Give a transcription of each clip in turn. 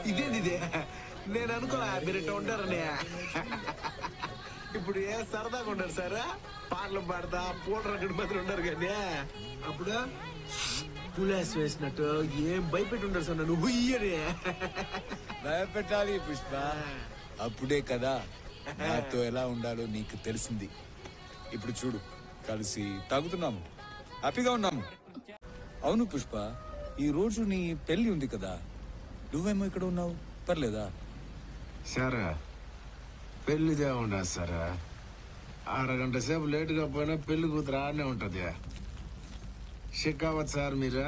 ఇదేంది నేను అనుకోలే మీరు ఇట్లా ఉంటారని. ఇప్పుడు ఏ సరదాగా ఉండరు సార్, పాటలు పాడతా పూటలు అక్కడి మాత్రం ఉండరు కానీ అప్పుడు పులాస్ వేసినట్టు ఏం భయపెట్టి ఉంటారు సార్ నన్ను హుయ్యని. భయపెట్టాలి పుష్ప, అప్పుడే కదా నాతో ఎలా ఉండాలో నీకు తెలిసింది. ఇప్పుడు చూడు, కలిసి తాగుతున్నాము, హ్యాపీగా ఉన్నాము. అవును పుష్ప, ఈ రోజు నీ పెళ్లి ఉంది కదా, నువ్వేమో ఇక్కడ ఉన్నావు, పర్లేదా? సార్ పెళ్లిదే ఉండదు సార్, అరగంట సేపు లేటుగా పోయినా పెళ్లి కూతురు ఆడనే ఉంటది. షికావత్ సార్ మీరు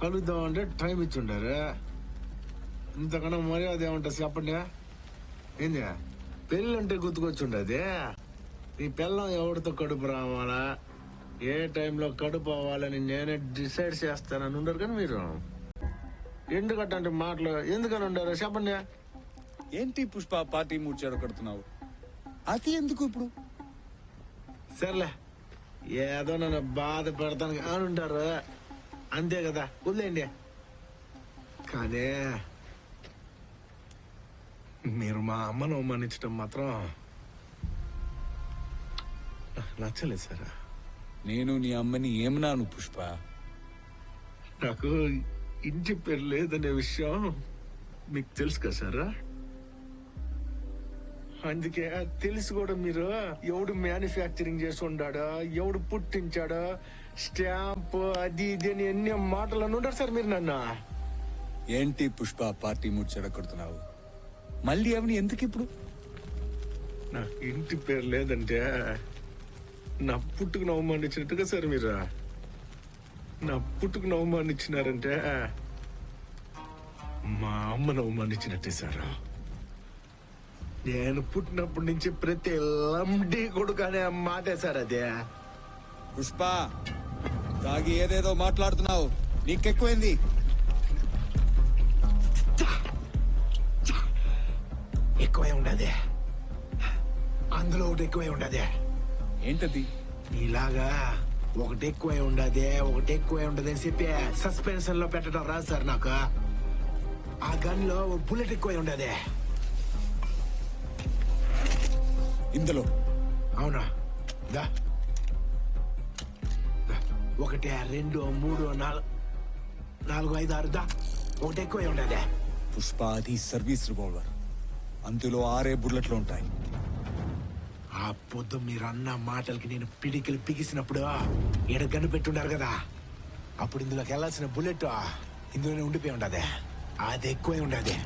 కలుద్దామంటే టైం ఇచ్చి ఉండారు, ఇంతకన్నా మర్యాద ఏముంటుంది చెప్పండి. ఏంది పెళ్ళి అంటే గుర్తుకొచ్చి ఉండదు. ఈ పిల్లం ఎవరితో కడుపు రావాలా, ఏ టైంలో కడుపు అవ్వాలని నేనే డిసైడ్ చేస్తానని ఉండరు. కానీ మీరు ఎందుకంటే మాటలు ఎందుకని ఉండరు చెప్పండి. ఏంటి పుష్ప పార్టీ మూడ్ చెడగొడుతున్నావు? అది ఎందుకు ఇప్పుడు? సర్లే, ఏదో నన్ను బాధ పెడతాను అని ఉంటారు, అంతే కదా, వదిలేండి. కానీ మీరు మా అమ్మను అవమానించడం మాత్రం నచ్చలేదు సార్. నేను నీ అమ్మని ఏమన్నాను పుష్ప? నాకు ఇంటి పేరు లేదనే విషయం మీకు తెలుసు కదా సార్, అందుకే తెలిసి కూడా మీరు ఎవడు మ్యానుఫ్యాక్చరింగ్ చేసి ఉండాడో, ఎవడు పుట్టించాడో, స్టాంప్ అది ఇది అని ఎన్ని మాటలు అని ఉంటారు సార్ మీరు నన్ను. ఏంటి పుష్ప పార్టీ మూడ్ చెడగొడుతున్నావు? మళ్ళీ అవని ఎందుకు ఇప్పుడు? నాకు ఇంటి పేరు లేదంటే నా పుట్టుకుని అవమానించినట్టుగా సార్ మీరు. నా పుట్టుకుని అవమానించినారంటే మా అమ్మను అవమానించినట్టే సార్. నేను పుట్టినప్పటి నుంచి ప్రతి లండి కొడుకు అనే మాటే సార్ అదే. పుష్ప, తాగి ఏదేదో మాట్లాడుతున్నావు, నీకెక్కువైంది. ఎక్కువే ఉండదే, అందులో ఒకటి ఎక్కువే ఉండదే. ఏంటది? ఇలాగా ఒకటి ఎక్కువే ఉండదే, ఒకటి ఎక్కువే ఉండదు అని చెప్పి సస్పెన్షన్ లో పెట్టడం రాదు సార్ నాకు. ఆ గన్ లో బుల్లెట్ ఎక్కువే ఉండదే. ఇందులో అవునా? దా 1 2 3 4 4 5 6 దా ఒకటి ఎక్కువే ఉండదే. పుష్ప, అది సర్వీస్ రివాల్వర్, అందులో 6 బుల్లెట్లు ఉంటాయి. ఆ పొద్దు మీరు అన్న మాటలకి నేను పిడికిలు పిగిసినప్పుడు ఈడ గన్ను పెట్టుండారు కదా, అప్పుడు ఇందులోకి వెళ్ళాల్సిన బుల్లెట్ ఇందులోనే ఉండిపోయి ఉండదే, అది ఎక్కువే ఉండదే.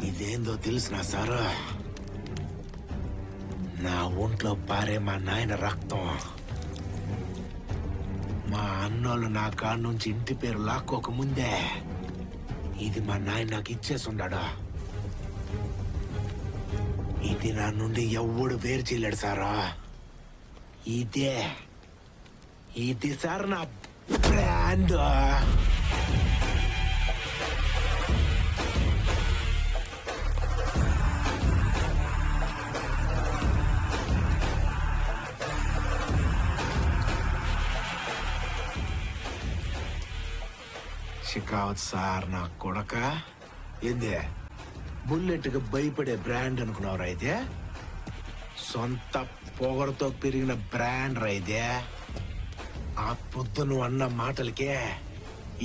ఇదేందో తెలుసునా సారు, నా ఒంట్లో పారే మా నాయన రక్తం. మా అన్నోళ్ళు నా కాడ నుంచి ఇంటి పేరు లాక్కోక ముందే ఇది మా నాయన నాకు ఇచ్చేసి ఉన్నాడు. ఇది నా నుండి ఎవడు వేరు చేయలేడు సారా. ఇది సార్ నా బ్రాండ్. షికావత్ సార్ నా కొడక, ఏందే బుల్లెట్కి భయపడే బ్రాండ్ అనుకున్నావురా? అయితే సొంత పొగరుతో పెరిగిన బ్రాండ్ రా ఇదే. ఆ పొద్దు నువ్వు అన్న మాటలకే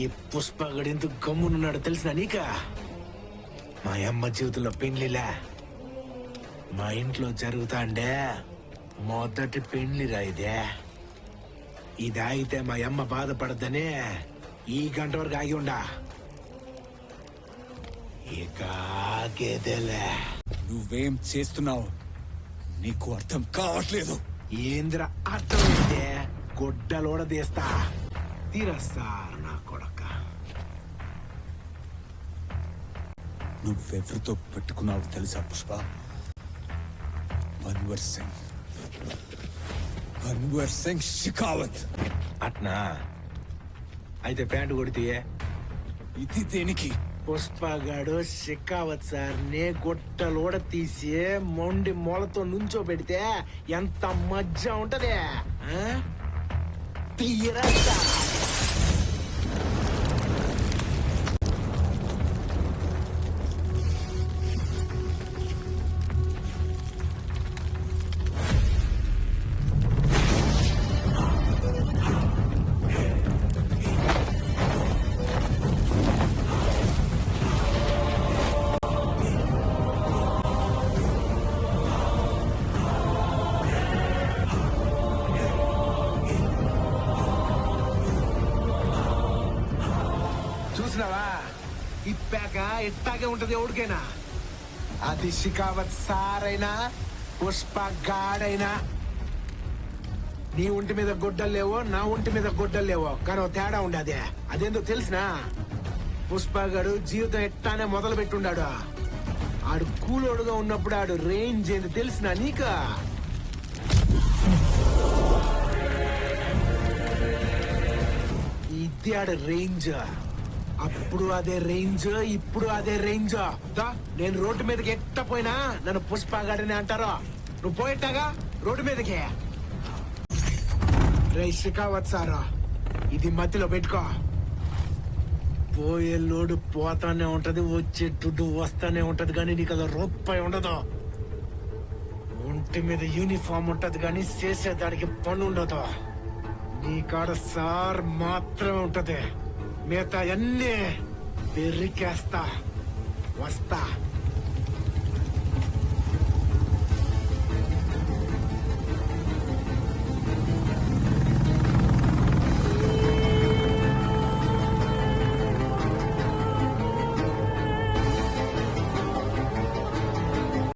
ఈ పుష్పగడు ఎందుకు గమ్మునున్నాడు తెలిసిన నీక? మా అమ్మ జీవితంలో పెళ్లిలా మా ఇంట్లో జరుగుతాండే మొదటి పెళ్లిరా ఇదే. ఇది ఆగితే మా అమ్మ బాధపడద్దని ఈ గంట వరకు ఆగి ఉండా. ఇక ఆగేదేలే. నువ్వేం చేస్తున్నావు నీకు అర్థం కావట్లేదు. ఏంద్ర అర్థమైతే గొడ్డలోడ తీస్తా తీరా సార్ నా నువ్వెవరితో పెట్టుకున్నావు తెలుసా పుష్ప? మన్వర్ సింగ్ షికావత్. అట్నా? అయితే ప్యాంటు కొడితే ఇది దేనికి? పుష్పగాడు షికావత్ సార్ నే గొట్టలోడ తీసి మొండి మొలతో నుంచో పెడితే ఎంత మజ్జా ఉంటది. ఆ? తీయరా సార్. చూసినావా? ఇప్పాక ఇట్టాగే ఉంటది ఎవరికైనా. అది షికావత్ సారైనా పుష్ప గాడైనా. నీ ఒంటి మీద గొడ్డలు లేవో, నా ఒంటి మీద గొడ్డలు లేవో, కానీ ఓ తేడా ఉండదే. అదేందో తెలిసినా? పుష్పగాడు జీవితం ఎట్టానే మొదలు పెట్టుండాడు. ఆడు కూలోడుగా ఉన్నప్పుడు ఆడు రేంజ్ ఏంది తెలిసినా నీకా? ఇది ఆడ రేంజ్. అప్పుడు అదే రేంజ్, ఇప్పుడు అదే రేంజ్. నేను రోడ్డు మీదకి ఎట్ట పోయినా నన్ను పుష్పగాడని అంటారు. నువ్వు పోయేట్టాగా రోడ్డు మీదకి. రే షికావత్ సారా, ఇది మధ్యలో పెట్టుకో. పోయే లోడు పోతానే ఉంటది, వచ్చే దుడ్డు వస్తానే ఉంటది, కానీ నీకు అది రూపాయి ఉండదు. ఒంటి మీద యూనిఫామ్ ఉంటది కానీ చేసేదానికి పని ఉండదు. నీ కాడ సార్ మాత్రమే ఉంటది, మిగతా అన్నీ పెరికేస్తా. వస్తా.